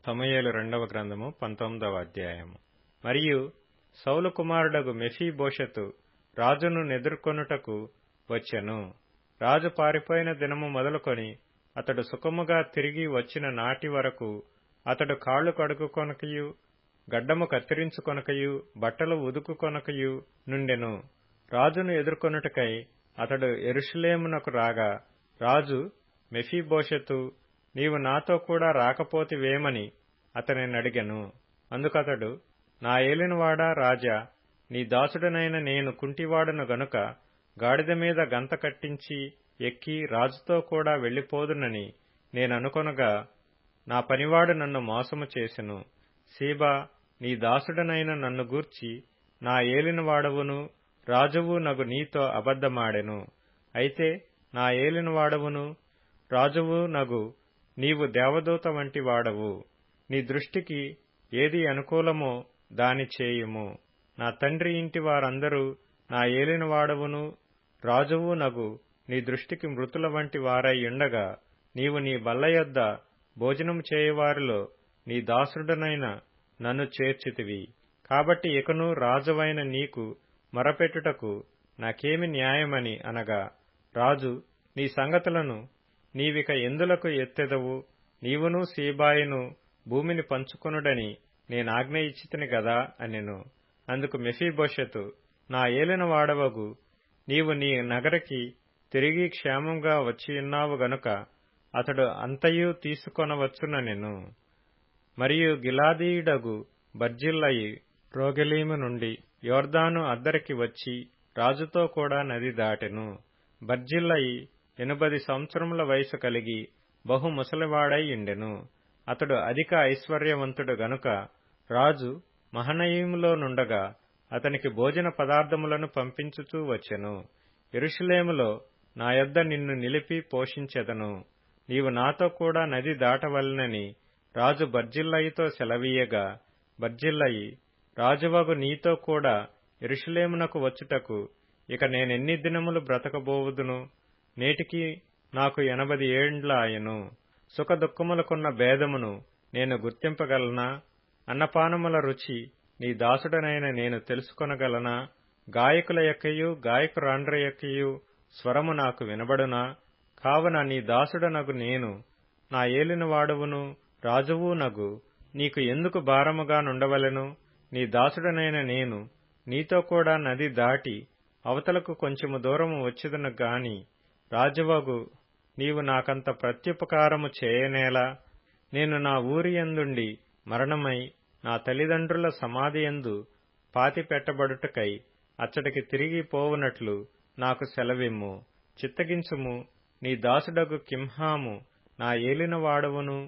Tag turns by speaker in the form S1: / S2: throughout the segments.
S1: సమూయేలు రెండవ గ్రంథము 19వ అధ్యాయము. మరియు సౌలు కుమారుడగు మెఫీబోషెతు రాజును నెదుర్కొనుటకు వచ్చెను. రాజు పారిపోయిన దినము మొదలుకొని అతడు సుఖముగా తిరిగి వచ్చిన నాటి వరకు అతడు కాళ్లు కడుగుకొనకయు గడ్డము కత్తిరించుకొనకయు బట్టలు ఉదుకుకొనకయు నుండెను. రాజును ఎదుర్కొనుటకై అతడు యెరూషలేమునకు రాగా రాజు, మెఫీబోషెతు, నీవు నాతో కూడా రాకపోతివేమని అతనినడిగెను. అందుకతడు, నా ఏలినవాడా రాజా, నీ దాసుడనైన నేను కుంటివాడను గనుక గాడిద మీద గంత కట్టించి ఎక్కి రాజుతో కూడా వెళ్లిపోదునని నేననుకొనగా నా పనివాడు నన్ను మోసము చేసెను. సీబా, నీ దాసుడనైన నన్ను గూర్చి నా ఏలినవాడవును రాజువు నగు నీతో అబద్ధమాడెను. అయితే నా ఏలినవాడవును రాజువు నగు నీవు దేవదూత వంటి వాడవు. నీ దృష్టికి ఏది అనుకూలమో దాని చేయుము. నా తండ్రి ఇంటి వారందరూ నా ఏలినవాడవును రాజువు నగు నీ దృష్టికి మృతుల వంటి వారై ఉండగా నీవు నీ బల్ల యొద్ద భోజనము చేయువారిలో నీ దాసుడనైన నన్ను చేర్చితివి. కాబట్టి ఇకను రాజువైన నీకు మొరపెట్టుటకు నాకేమి న్యాయమని అనగా, రాజు, నీ సంగతులను నీవిక ఎందులకు ఎత్తెదవు? నీవును సీబాయును భూమిని పంచుకొనుడని నేనాజ్ఞ ఇచ్చితిని గదా అనెను. అందుకు మెఫీబోషెతు, నా ఏలినవాడవగు నీవు నీ నగరికి తిరిగి క్షేమంగా వచ్చియున్నావు గనుక అతడు అంతయు తీసుకొనవచ్చుననెను. మరియు గిలాదీయుడగు బర్జిల్లయి రోగెలీము నుండి యొర్దాను అద్దరికి వచ్చి రాజుతో కూడా నది దాటెను. బర్జిల్లయి 80 సంవత్సరముల వయసు కలిగి బహు ముసలివాడై ఉండెను. అతడు అధిక ఐశ్వర్యవంతుడు గనుక రాజు మహనయీములో నుండగా అతనికి భోజన పదార్థములను పంపించుచూ వచ్చెను. యెరూషలేములో నా యొద్ద నిన్ను నిలిపి పోషించెదను. నీవు నాతో కూడా నది దాటవలెనని రాజు బర్జిల్లయితో సెలవీయగా, బర్జిల్లయి, రాజువగు నీతో కూడా యెరూషలేమునకు వచ్చుటకు ఇక నేనెన్ని దినములు బ్రతకబోవుదును? నేటికి నాకు 80 ఏండ్లాయెను. సుఖ దుఃఖములకున్న భేదమును నేను గుర్తింపగలనా? అన్నపానముల రుచి నీ దాసుడనైన నేను తెలుసుకొనగలనా? గాయకుల యొక్కయు గాయకురాండ్ర యొక్కయు స్వరము నాకు వినబడునా? కావున నీ దాసుడనగు నేను, నా ఏలినవాడవును రాజువు నగు నీకు ఎందుకు భారముగా నుండవలెను? నీ దాసుడనైన నేను నీతో కూడా నది దాటి అవతలకు కొంచెము దూరము వచ్చెదను గాని రాజువగు నీవు నాకంత ప్రత్యుపకారము చేయనేలా? నేను నా ఊరియందుండి మరణమై నా తల్లిదండ్రుల సమాధియందు పాతిపెట్టబడుటకై అచ్చటికి తిరిగి పోవునట్లు నాకు సెలవిమ్ము. చిత్తగించుము. నీ దాసుడగు కింహాము నా ఏలినవాడవును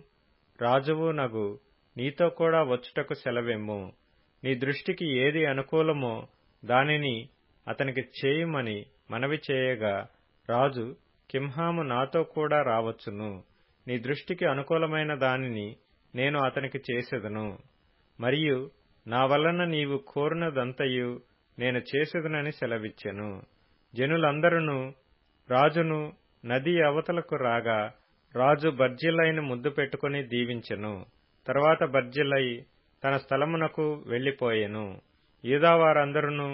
S1: రాజువు నగు నీతో కూడా వచ్చుటకు సెలవిమ్ము. నీ దృష్టికి ఏది అనుకూలమో దానిని అతనికి చేయుమని మనవి చేయగా, రాజు, కింహాము నాతో కూడా రావచ్చును. నీ దృష్టికి అనుకూలమైన దానిని నేను అతనికి చేసెదను. మరియు నా వలన నీవు కోరినదంతయు నేను చేసెదనని సెలవిచ్చెను. జనులందరూ రాజును నది అవతలకు రాగా రాజు బర్జిల్లయిని ముద్దు పెట్టుకుని దీవించెను. తరువాత బర్జిల్లయి తన స్థలమునకు వెళ్లిపోయెను. యూదావారందరూ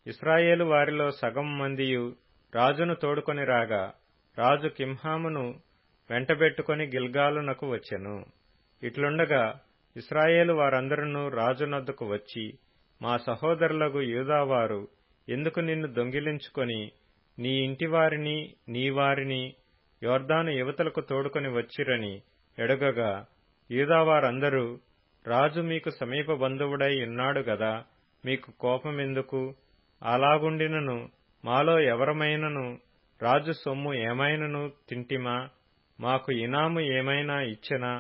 S1: ఇశ్రాయేలు వారిలో సగం మందియు రాజును తోడుకొని రాగా రాజు కింహామును వెంటబెట్టుకుని గిల్గాలునకు వచ్చెను. ఇట్లుండగా ఇశ్రాయేలు వారందరూ రాజునొద్దకు వచ్చి, మా సహోదరులగు యూదావారు ఎందుకు నిన్ను దొంగిలించుకొని నీ ఇంటివారిని నీ వారిని యొర్దాను యువతలకు తోడుకొని వచ్చిరని ఎడగగా, యూదావారందరూ, రాజు మీకు సమీప బంధువుడై ఉన్నాడు గదా, మీకు కోపమెందుకు? అలాగుండినను మాలో ఎవరమైనను రాజు సొమ్ము ఏమైనను తింటిమా? మాకు ఇనాము ఏమైనా ఇచ్చెనా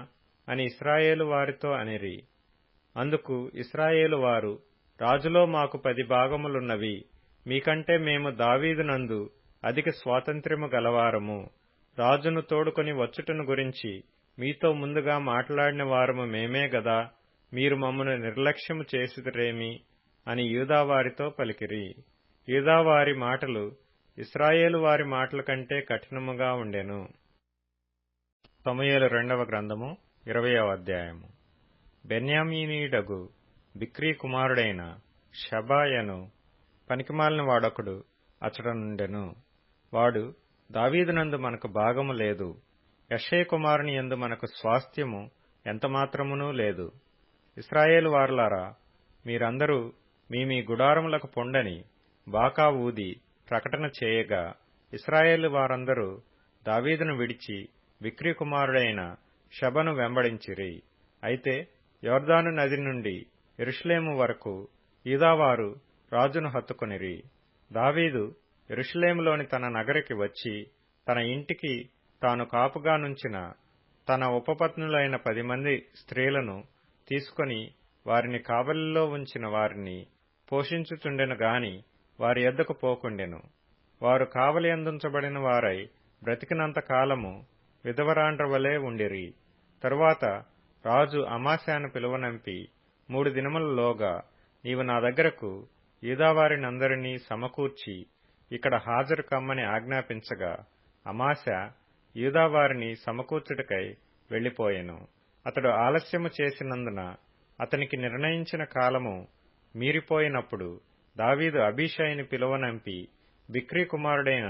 S1: అని ఇశ్రాయేలు వారితో అనిరి. అందుకు ఇశ్రాయేలు వారు, రాజులో మాకు 10 భాగములున్నవి. మీకంటే మేము దావీదునందు అధిక స్వాతంత్ర్యము గలవారము. రాజును తోడుకొని వచ్చుటను గురించి మీతో ముందుగా మాట్లాడిన వారము మేమే గదా, మీరు మమ్మను నిర్లక్ష్యము చేసిరేమి అని యూదావారితో పలికిరి. యూదావారి మాటలు ఇశ్రాయేలు వారి మాటల కంటే కఠినముగా ఉండెను. సమూయేలు రెండవ గ్రంథము 20వ అధ్యాయము. బెన్యామీనీయుడగు బిక్రీ కుమారుడైన షబాయను పనికిమాలిన వాడొకడు అచ్చటనుండెను. వాడు, దావీదునందు మనకు భాగము లేదు, యెష్షయి కుమారుని యందు మనకు స్వాస్థ్యము ఎంతమాత్రమునూ లేదు. ఇశ్రాయేలు వారలారా, మీరందరూ మీ గుడారములకు పొండని బాకా ఊది ప్రకటన చేయగా, ఇశ్రాయేలు వారందరూ దావీదును విడిచి బిక్రీ కుమారుడైన షబను వెంబడించిరి. అయితే యొర్దాను నది నుండి యెరూషలేము వరకు యూదావారు రాజును హత్తుకొనిరి. దావీదు యెరూషలేములోని తన నగరికి వచ్చి తన ఇంటికి తాను కాపుగా నుంచిన తన ఉపపత్నులైన 10 మంది స్త్రీలను తీసుకొని వారిని కావలిలో ఉంచిన వారిని పోషించుచుండెను గాని వారి యొద్దకు పోకుండెను. వారు కావలి అందుంచబడిన వారై బ్రతికినంత కాలము విధవరాండ్రవలే ఉండిరి. తరువాత రాజు అమాశాను పిలువనంపి 3 దినములలోగా నీవు నా దగ్గరకు యూదావారినందరినీ సమకూర్చి ఇక్కడ హాజరు కమ్మని ఆజ్ఞాపించగా, అమాశా యూదావారిని సమకూర్చుటకై వెళ్లిపోయెను. అతడు ఆలస్యము చేసినందున అతనికి నిర్ణయించిన కాలము మీరిపోయినప్పుడు దావీదు అబీషైని పిలువనంపి, బిక్రీ కుమారుడైన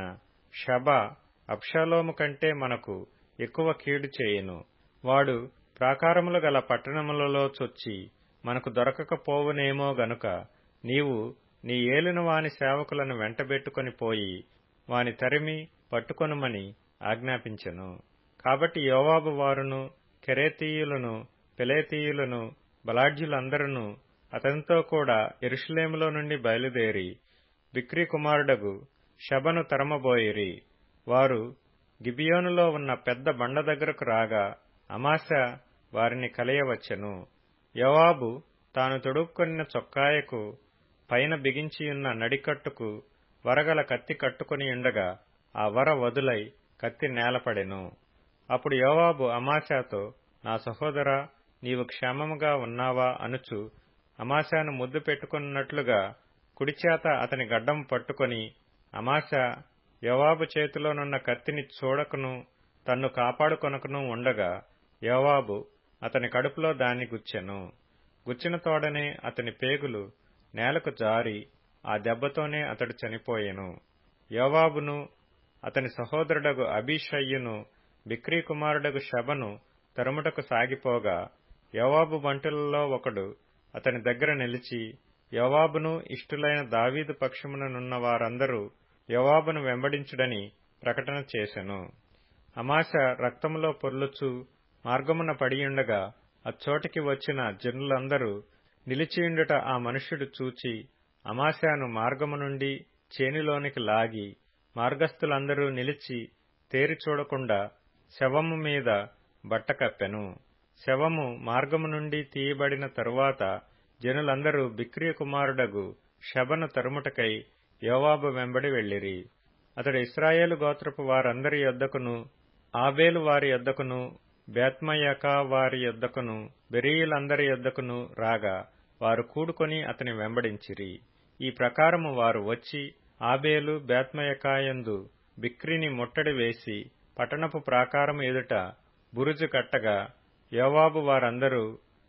S1: షబా అబ్షాలోము కంటే మనకు ఎక్కువ కీడు చేయును. వాడు ప్రాకారములు గల పట్టణములలో చొచ్చి మనకు దొరకకపోవునేమో గనుక నీవు నీ ఏలిన వాని సేవకులను వెంటబెట్టుకొని పోయి వాని తరిమి పట్టుకొనుమని ఆజ్ఞాపించెను. కాబట్టి యోవాబు వారును కెరేతీయులను పెలేతీయులను బలాఢ్యులందరూ అతనితో కూడా యెరూషలేములో నుండి బయలుదేరి బిక్రీ కుమారుడగు షబను తరమబోయిరి. వారు గిబియోనులో ఉన్న పెద్ద బండ దగ్గరకు రాగా అమాశా వారిని కలియవచ్చెను. యోవాబు తాను తొడుక్కొనిన చొక్కాయకు పైన బిగించియున్న నడికట్టుకు వరగల కత్తి కట్టుకొనియుండగా ఆ వర వదులై కత్తి నేలపడెను. అప్పుడు యోవాబు అమాశాతో, నా సహోదరా, నీవు క్షేమముగా ఉన్నావా అనుచు అమాశాను ముద్దు పెట్టుకున్నట్లుగా కుడిచేత అతని గడ్డం పట్టుకొని, అమాశా యోవాబు చేతిలోనున్న కత్తిని చూడకును తన్ను కాపాడుకొనకును ఉండగా యోవాబు అతని కడుపులో దాన్ని గుచ్చెను. గుచ్చిన తోడనే అతని పేగులు నేలకు జారి ఆ దెబ్బతోనే అతడు చనిపోయెను. యోవాబును అతని సహోదరుడగు అబీషయ్యును బిక్రీ కుమారుడగు షబను తరుముటకు సాగిపోగా, యోవాబు బంటులలో ఒకడు అతని దగ్గర నిలిచి, యోవాబును ఇష్టులైన దావీదు పక్షముననున్న వారందరూ యోవాబును వెంబడించుడని ప్రకటన చేసెను. అమాశా రక్తములో పొర్లుచు మార్గమున పడియుండగా అచ్చోటికి వచ్చిన జనులందరూ నిలిచియుండుట ఆ మనుష్యుడు చూచి అమాశాను మార్గము నుండి చేనిలోనికి లాగి, మార్గస్థులందరూ నిలిచి తేరి చూడకుండా శవము మీద బట్ట కప్పెను. శవము మార్గము నుండి తీయబడిన తరువాత జనులందరూ బిక్రీ కుమారుడగు షబను తరుముటకై యోవాబు వెంబడి వెళ్లిరి. అతడు ఇశ్రాయేలు గోత్రపు వారందరి యొద్దకును, ఆబేలు వారి యొద్దకును, బేత్మయకా వారి యొద్దకును, బెరీయులందరి యొద్దకును రాగా వారు కూడుకొని అతని వెంబడించిరి. ఈ ప్రకారము వారు వచ్చి ఆబేలు బేత్మయకాయందు బిక్రీని ముట్టడి వేసి పట్టణపు ప్రాకారము ఎదుట బురుజు కట్టగా యోవాబు వారందరూ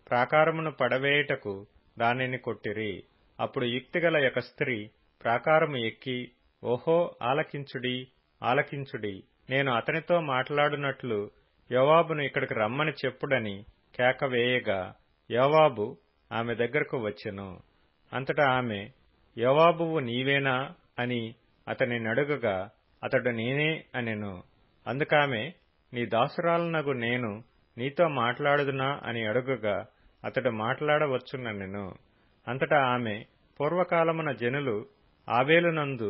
S1: ప్రాకారమును పడవేయుటకు దానిని కొట్టిరి. అప్పుడు యుక్తిగల ఒక స్త్రీ ప్రాకారము ఎక్కి, ఓహో, ఆలకించుడి, ఆలకించుడి, నేను అతనితో మాట్లాడునట్లు యోవాబును ఇక్కడికి రమ్మని చెప్పుడని కేక వేయగా యోవాబు ఆమె దగ్గరకు వచ్చెను. అంతటా ఆమె, యోవాబువు నీవేనా అని అతని నడుగగా అతడు నేనే అనెను. అందుకామె, నీ దాసురాలనగు నేను నీతో మాట్లాడుదునా అని అడుగగా అతడు మాట్లాడవచ్చుననెను. అంతటా ఆమె, పూర్వకాలమున జనులు ఆబేలునందు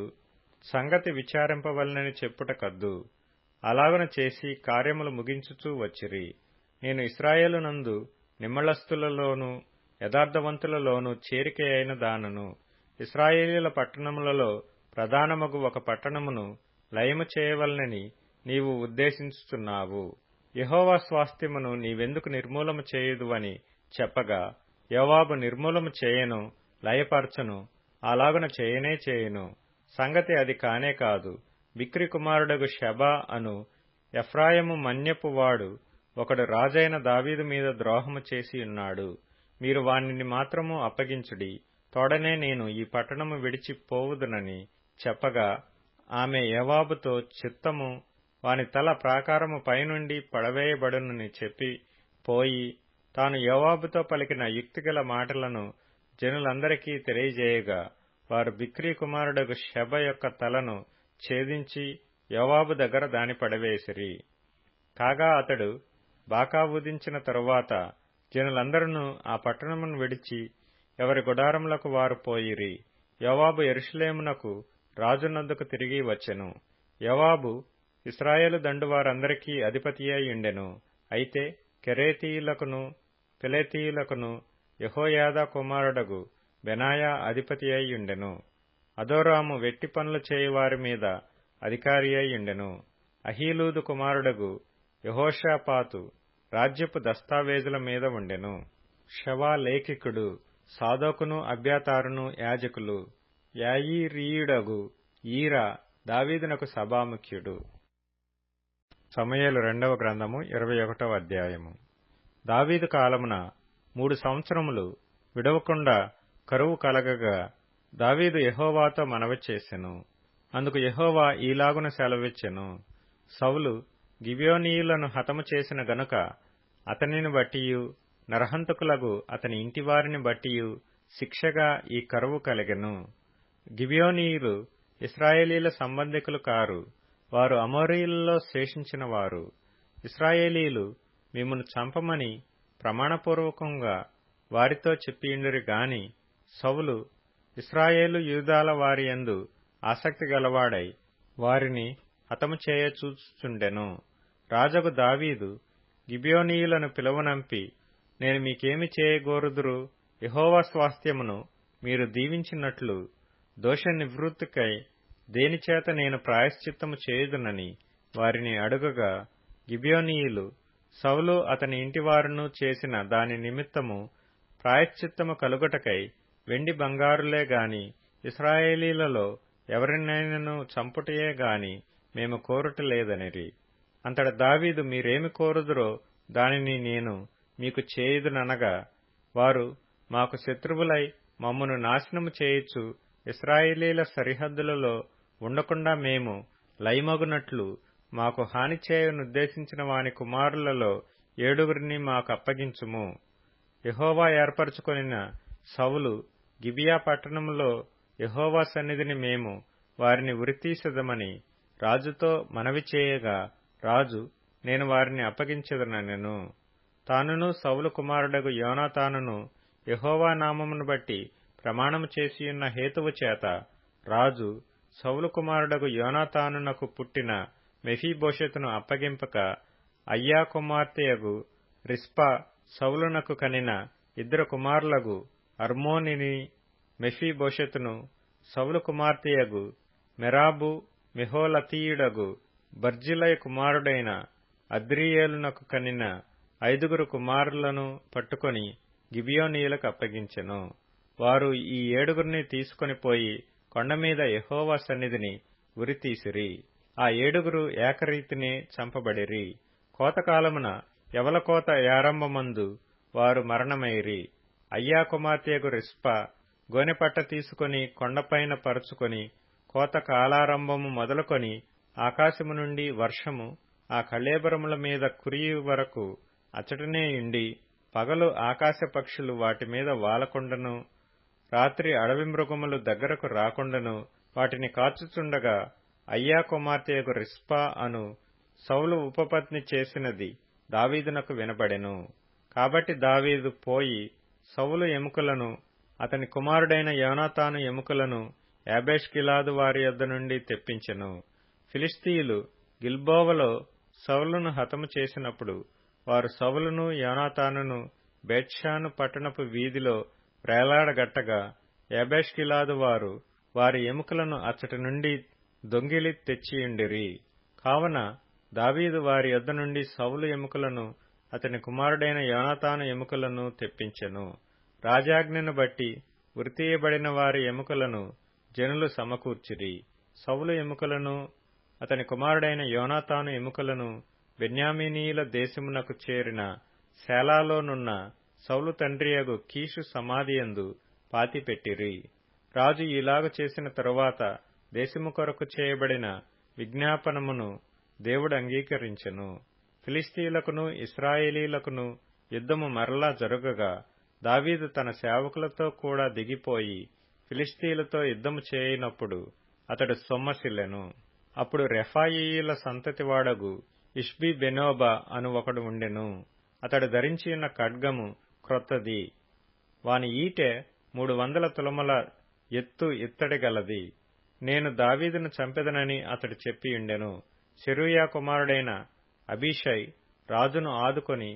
S1: సంగతి విచారింపవలనని చెప్పుట కద్దు. అలాగున చేసి కార్యములు ముగించుచూ వచ్చిరి. నేను ఇశ్రాయేలునందు నిమ్మళస్థులలోనూ యథార్థవంతులలోనూ చేరిక అయిన దానను. ఇశ్రాయేలీల పట్టణములలో ప్రధానమగు ఒక పట్టణమును లయము చేయవలనని నీవు ఉద్దేశించుచున్నావు. యెహోవా స్వాస్థ్యమును నీవెందుకు నిర్మూలము చేయుదువని చెప్పగా యోవాబు నిర్మూలము చేయను, లయపరచను, అలాగున చేయనే చేయను. సంగతి అది కానే కాదు. బిక్రీ కుమారుడగు షబా అను ఎఫ్రాయిము మన్యపు వాడు ఒకడు రాజైన దావీదు మీద ద్రోహము చేసి ఉన్నాడు. మీరు వానిని మాత్రము అప్పగించుడి, తోడనే నేను ఈ పట్టణము విడిచి పోవుదునని చెప్పగా, ఆమె యోవాబుతో, చిత్తము, వాని తల ప్రాకారము పైనుండి పడవేయబడునని చెప్పి పోయి, తాను యోవాబుతో పలికిన యుక్తిగల మాటలను జనులందరికీ తెలియజేయగా, వారు బిక్రీ కుమారుడగు షెబ యొక్క తలను ఛేదించి యోవాబు దగ్గర దాని పడవేసిరి. కాగా అతడు బాకా ఊదించిన తరువాత జనులందరూ ఆ పట్టణమును విడిచి ఎవరి గుడారములకు వారు పోయిరి. యోవాబు యెరూషలేమునకు రాజునొద్దకు తిరిగి వచ్చెను. యోవాబు ఇశ్రాయేలు దండు వారందరికీ అధిపతి అయి ఉండెను. అయితే కెరేతీయులకును పెలేతీయులకును యెహోయాదా కుమారుడగు బెనాయా అధిపతి అయి ఉండెను. అదోరాము వెట్టి పనులు చేయువారి మీద అధికారి అయి ఉండెను. అహీలూదు కుమారుడగు యెహోషాపాతు రాజ్యపు దస్తావేజుల మీద ఉండెను. షవా లేఖికుడు, సాదోకును అబ్యాతారును యాజకులు, యాయీరీయుడగు ఈరా దావీదునకు సభాముఖ్యుడు. సమూయేలు 2వ గ్రంథము 21వ అధ్యాయము. దావీదు కాలమున 3 సంవత్సరములు విడవకుండా కరువు కలగగా దావీదు యెహోవాతో మనవి చేసెను. అందుకు యెహోవా ఈలాగున సెలవిచ్చెను: సౌలు గిబియోనీయులను హతము చేసిన గనుక అతనిని బట్టియు నరహంతకులగు అతని ఇంటివారిని బట్టియు శిక్షగా ఈ కరువు కలిగెను. గిబియోనీయులు ఇశ్రాయేలీల సంబంధికులు కారు, వారు అమోరీయులలో శేషించిన వారు. ఇశ్రాయేలీలు మిమ్మును చంపమని ప్రమాణపూర్వకంగా వారితో చెప్పియుండిరి గాని, సౌలు ఇశ్రాయేలు యూదాల వారి యందు ఆసక్తి గలవాడై వారిని హతము చేయచూచుచుండెను. రాజగు దావీదు గిబియోనీయులను పిలువనంపి, నేను మీకేమి చేయగోరుదురు? యెహోవా స్వాస్థ్యమును మీరు దీవించినట్లు దోష నివృత్తికై దేనిచేత నేను ప్రాయశ్చిత్తము చేయుదునని వారిని అడుగగా, గిబియోనీయులు సౌలు అతని ఇంటివారును చేసిన దాని నిమిత్తము ప్రాయశ్చిత్తము కలుగుటకై వెండి బంగారులే గాని ఇశ్రాయేలీలలో ఎవరినైనను చంపుటయే గాని మేము కోరుటలేదనిరి. అంతట దావీదు, మీరేమి కోరుదురో దానిని నేను మీకు చేయుదుననగా, వారు మాకు శత్రువులై మమ్మను నాశనము చేయుచు ఇశ్రాయేలీల సరిహద్దులలో ఉండకుండా మేము లయమగునట్లు మాకు హాని చేయనుద్దేశించిన వాని కుమారులలో 7 మాకు అప్పగించుము. యెహోవా ఏర్పరచుకొనిన సౌలు గిబియా పట్టణములో యెహోవా సన్నిధిని మేము వారిని ఉరితీసెదమని రాజుతో మనవి చేయగా, రాజు, నేను వారిని అప్పగించెదనెను. తానును సౌలు కుమారుడగు యోనాతానును యెహోవా నామమును బట్టి ప్రమాణము చేసియున్న హేతువు చేత రాజు సౌలు కుమారుడగు యోనాతానునకు పుట్టిన మెఫీబోషెతును అప్పగింపక, అయ్యా కుమార్తెయగు రిస్పా సౌలునకు కనిన 2 కుమారులగు అర్మోనిని మెఫీబోషెతును, సౌలు కుమార్తెయగు మెరాబు మెహోలతీయుడగు బర్జిలై కుమారుడైన అద్రియేలునకు కనిన 5 కుమారులను పట్టుకొని గిబియోనీయులకు అప్పగించెను. వారు ఈ 7 తీసుకొని పోయి కొండమీద యెహోవా సన్నిధిని ఉరితీసిరి. ఆ 7 ఏకరీతినే చంపబడిరి. కోతకాలమున యవలకోత యారంభమందు వారు మరణమైరి. అయ్యా కుమార్తెయగు రిస్పా గోనెపట్ట తీసుకొని కొండపైన పరుచుకొని కోత కాలారంభము మొదలుకొని ఆకాశము నుండి వర్షము ఆ కళేబరముల మీద కురియు వరకు అచటనే ఉండి, పగలు ఆకాశ పక్షులు వాటి మీద వాలకుండను, రాత్రి అడవి మృగములు దగ్గరకు రాకుండను వాటిని కాచుచుండగా, అయ్యా కుమార్తెయగు రిస్పా అను సౌలు ఉపపత్ని చేసినది దావీదునకు వినబడెను. కాబట్టి దావీదు పోయి సౌలు ఎముకలను, అతని కుమారుడైన యోనాతాను ఎముకలను యాబేష్గిలాదు వారి యొద్ద నుండి తెప్పించెను. ఫిలిష్తీయులు గిల్బోవలో సౌలును హతము చేసినప్పుడు వారు సౌలును యోనాతానును బేత్షాను పట్టణపు వీధిలో వ్రేలాడగట్టగా, యాబేష్గిలాదు వారు వారి ఎముకలను అచ్చటి నుండి దొంగిలి తెచ్చియుండిరి. కావున దావీదు వారి యొద్ద నుండి సౌలు ఎముకలను అతని కుమారుడైన యోనాతాను ఎముకలను తెప్పించెను. రాజాజ్ఞను బట్టి ఉరితీయబడిన వారి ఎముకలను జనులు సమకూర్చిరి. సౌలు ఎముకలను అతని కుమారుడైన యోనాతాను ఎముకలను బెన్యామీనీల దేశమునకు చేరిన శాలాలోనున్న సౌలు తండ్రియగు కీషు సమాధియందు పాతిపెట్టిరి. రాజు ఇలాగ చేసిన తరువాత దేశము కొరకు చేయబడిన విజ్ఞాపనమును దేవుడు అంగీకరించెను. ఫిలిష్తీయులకును ఇశ్రాయేలీలకును యుద్ధము మరలా జరుగగా దావీదు తన సేవకులతో కూడా దిగిపోయి ఫిలిష్తీయులతో యుద్ధము చేయనప్పుడు అతడు సొమ్మసిల్లెను. అప్పుడు రెఫాయీయుల సంతతివాడగు ఇష్బి బెనోబా అను ఒకడు ఉండెను. అతడు ధరించిన ఖడ్గము క్రొత్తది, వాని ఈటె 300 తులముల ఎత్తు ఇత్తడి గలది. నేను దావీదును చంపెదనని అతడు చెప్పియుండెను. సెరూయా కుమారుడైన అబీషై రాజును ఆదుకొని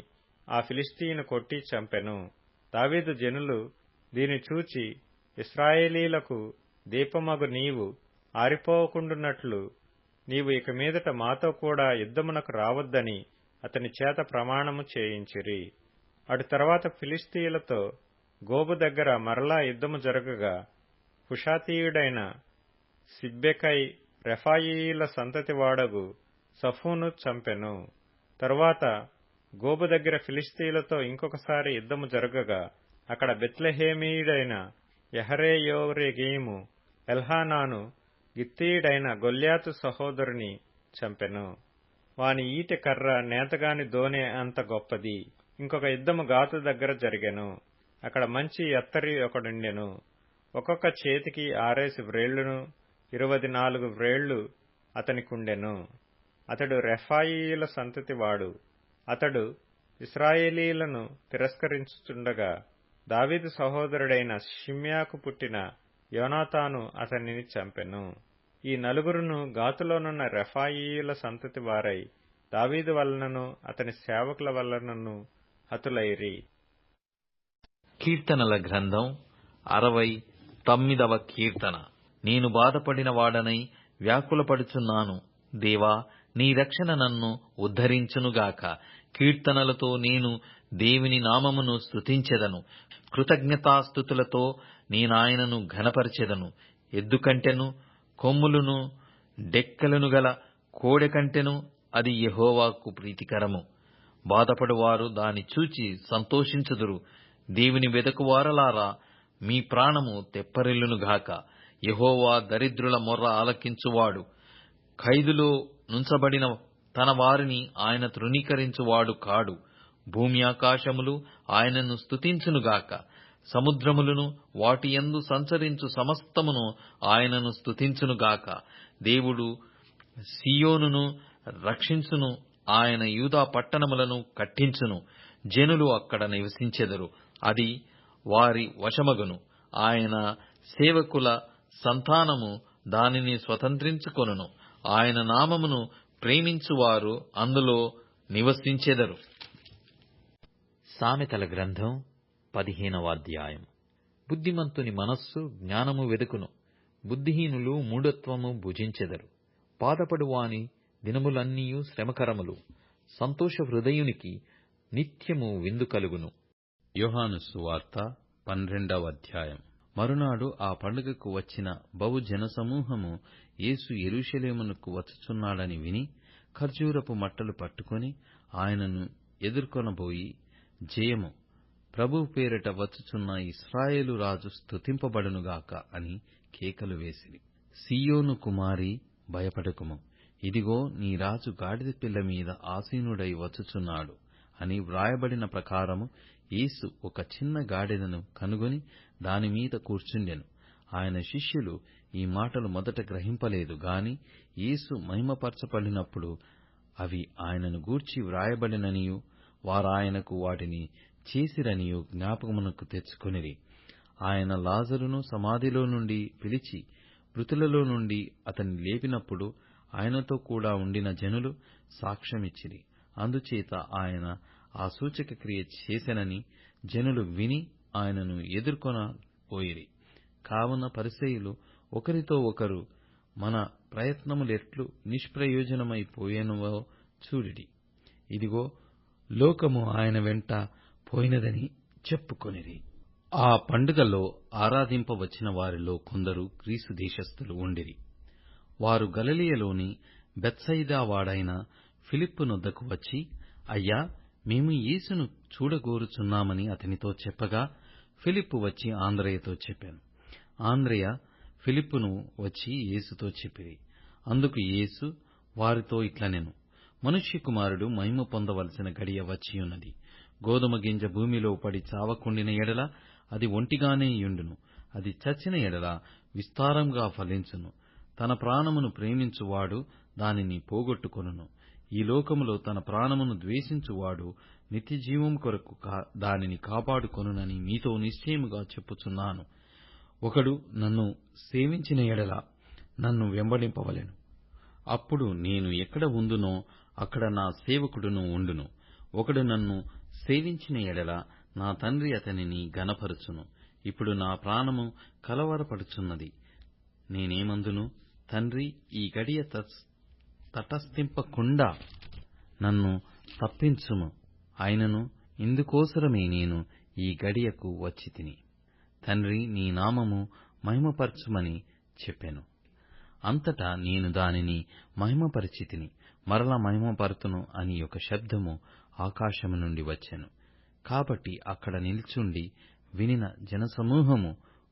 S1: ఆ ఫిలిష్తీయుని కొట్టి చంపెను. దావీదు జనులు దీని చూచి, ఇశ్రాయేలీలకు దీపమగు నీవు ఆరిపోకుండునట్లు నీవు ఇక మీదట మాతో కూడా యుద్ధమునకు రావద్దని అతని చేత ప్రమాణము చేయించిరి. అటు తర్వాత ఫిలిష్తీయులతో గోబు దగ్గర మరలా యుద్ధము జరగగా హుషాతీయుడైన సిబ్బెకై రెఫాయీయుల సంతతి వాడగు సఫూను చంపెను. తరువాత గోబు దగ్గర ఫిలిష్తీయులతో ఇంకొకసారి యుద్ధము జరగగా అక్కడ బెత్లెహేమీయుడైన యహరేయోరెగీము ఎల్హానాను గిత్తీయుడైన గొల్యాతు సహోదరుని చంపెను. వాని ఈటె కర్ర నేతగాని దోనె అంత గొప్పది. ఇంకొక యుద్ధము గాతు దగ్గర జరిగెను. అక్కడ మంచి ఎత్తరి ఒకడుండెను. ఒక్కొక్క చేతికి 6 వ్రేళ్లును 24 వ్రేళ్లు అతనికుండెను. అతడు రెఫాయీయుల సంతతివాడు. అతడు ఇశ్రాయేలీలను తిరస్కరించుచుండగా దావీదు సహోదరుడైన షిమ్యాకు పుట్టిన యోనాతాను అతనిని చంపెను. ఈ నలుగురును గాతులోనున్న రెఫాయీయుల సంతతి వారై దావీదు వలనను అతని సేవకుల వలనను హతులైరి.
S2: కీర్తనల గ్రంథం 69వ కీర్తన. నేను బాధపడిన వాడనై వ్యాకులపడుచున్నాను. దేవా, నీ రక్షణ నన్ను ఉద్ధరించునుగాక. కీర్తనలతో నేను దేవుని నామమును స్తుతించెదను. కృతజ్ఞతాస్తుతులతో నేనాయనను ఘనపరచెదను. ఎద్దు కంటెను కొమ్ములును డెక్కలను గల కోడె కంటెను అది యెహోవాకు ప్రీతికరము. బాధపడువారు దాని చూచి సంతోషించుదురు. దేవుని వెదకువారలారా, మీ ప్రాణము తెప్పరిల్లునుగాక. యెహోవా దరిద్రుల మొర్ర ఆలకించువాడు. ఖైదులో నుంచబడిన తన వారిని ఆయన తృణీకరించువాడు కాడు. భూమి ఆకాశములు ఆయనను స్తుతించునుగాక. సముద్రములను వాటియందు సంచరించు సమస్తమును ఆయనను స్తుతించునుగాక. దేవుడు సీయోనును రక్షించును. ఆయన యూదా పట్టణములను కట్టించును. జనులు అక్కడ నివసించెదరు. అది వారి వశమగును. ఆయన సేవకుల సంతానము దానిని స్వతంత్రించుకొనును. ఆయన నామమును ప్రేమించువారు అందులో నివసించెదరు. సామెతల గ్రంథం 15వ అధ్యాయం. బుద్ధిమంతుని మనస్సు జ్ఞానము వెదుకును. బుద్ధిహీనులు మూఢత్వము భుజించెదరు. బాధపడువాని దినములన్నీయు శ్రమకరములు. సంతోష హృదయునికి నిత్యము విందు కలుగును.
S3: యోహాను సువార్త 12వ అధ్యాయం. మరునాడు ఆ పండుగకు వచ్చిన బహు జనసమూహము యేసు యెరూషలేమునకు వచ్చుచున్నాడని విని ఖర్జూరపు మట్టలు పట్టుకొని ఆయనను ఎదుర్కొనబోయి, జయము, ప్రభువు పేరిట వచ్చుచున్న ఇశ్రాయేలు రాజు స్తుతింపబడునుగాక అని కేకలు వేసిరి. సీయోను కుమారీ, భయపడకుము, ఇదిగో నీ రాజు గాడిద పిల్ల మీద ఆసీనుడై వచ్చుచున్నాడు అని వ్రాయబడిన ప్రకారము యేసు ఒక చిన్న గాడిదను కనుగొని దానిమీద కూర్చుండెను. ఆయన శిష్యులు ఈ మాటలు మొదట గ్రహింపలేదు గాని యేసు మహిమపరచబడినప్పుడు అవి ఆయనను గూర్చి వ్రాయబడిననియు వారాయనకు వాటిని చేసిరనియు జ్ఞాపకమునకు తెచ్చుకొనిరి. ఆయన లాజరును సమాధిలో నుండి పిలిచి మృతులలో నుండి అతన్ని లేపినప్పుడు ఆయనతో కూడా ఉండిన జనులు సాక్ష్యమిచ్చిరి. అందుచేత ఆయన ఆ సూచక క్రియ చేసెనని జనులు విని ఆయనను ఎదుర్కొనబోయిరి. కావున పరిసయ్యులు ఒకరితో ఒకరు, మన ప్రయత్నములెట్లు నిష్ప్రయోజనమైపోయెనవో చూడిడి. ఇదిగో, లోకము ఆయన వెంట పోయినదని చెప్పుకొనిరి. ఆ పండుగలో ఆరాధింపవచ్చిన వారిలో కొందరు గ్రీసు దేశస్థులు ఉండిరి. వారు గలిలయలోని బెత్సయిదా వాడైన ఫిలిప్పు నొద్దకు వచ్చి, అయ్యా, మేము యేసును చూడగోరుచున్నామని అతనితో చెప్పగా, ఫిలిప్పు వచ్చి ఆంద్రెయతో చెప్పాను. ఆంద్రెయ ఫిలిప్పును వచ్చి యేసుతో చెప్పిరి. అందుకు యేసు వారితో ఇట్లనెను, మనుష్య కుమారుడు మహిమ పొందవలసిన గడియ వచ్చియున్నది. గోదుమ గింజ భూమిలో పడి చావకుండిన ఎడల అది ఒంటిగానే యుండును, అది చచ్చిన ఎడల విస్తారంగా ఫలించును. తన ప్రాణమును ప్రేమించువాడు దానిని పోగొట్టుకొనును. ఈ లోకములో తన ప్రాణమును ద్వేషించువాడు నిత్యజీవము కొరకు దానిని కాపాడుకొనునని మీతో నిశ్చయముగా చెప్పుచున్నాను. ఒకడు నన్ను సేవించిన ఎడల నన్ను వెంబడింపవలెను. అప్పుడు నేను ఎక్కడ ఉందునో అక్కడ నా సేవకుడును ఉండును. ఒకడు నన్ను సేవించిన ఎడల నా తండ్రి అతనిని ఘనపరచును. ఇప్పుడు నా ప్రాణము కలవరపడుచున్నది. నేనేమందును, తండ్రి, ఈ గడియ తటస్థింపకుండా నన్ను తప్పించుము. అయినను ఇందుకోసరమే నేను ఈ గడియకు వచ్చితిని. తండ్రి, నీ నామము మహిమపరచుమని చెప్పెను. అంతటా నేను దానిని మహిమపరిచితిని, మరల మహిమపరతును అని ఒక శబ్దము ఆకాశము నుండి వచ్చెను. కాబట్టి అక్కడ నిల్చుండి వినిన జనసమూహము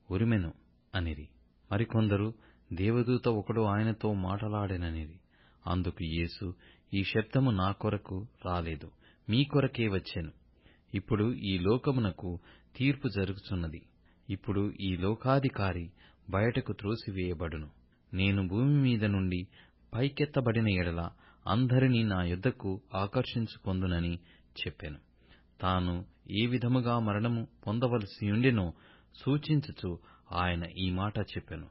S3: ఉరిమెను అనిరి. మరికొందరు, దేవదూత ఒకడు ఆయనతో మాటలాడెననిరి. అందుకు యేసు, ఈ శబ్దము నా కొరకు రాలేదు, మీ కొరకే వచ్చెను. ఇప్పుడు ఈ లోకమునకు తీర్పు జరుగుచున్నది. ఇప్పుడు ఈ లోకాధికారి బయటకు త్రోసివేయబడును. నేను భూమి మీద నుండి పైకెత్తబడిన ఎడల అందరినీ నా యొద్దకు ఆకర్షించుకొందునని చెప్పెను. తాను ఏ విధముగా మరణము పొందవలసియుండెనో సూచించుచు ఆయన ఈ మాట చెప్పెను.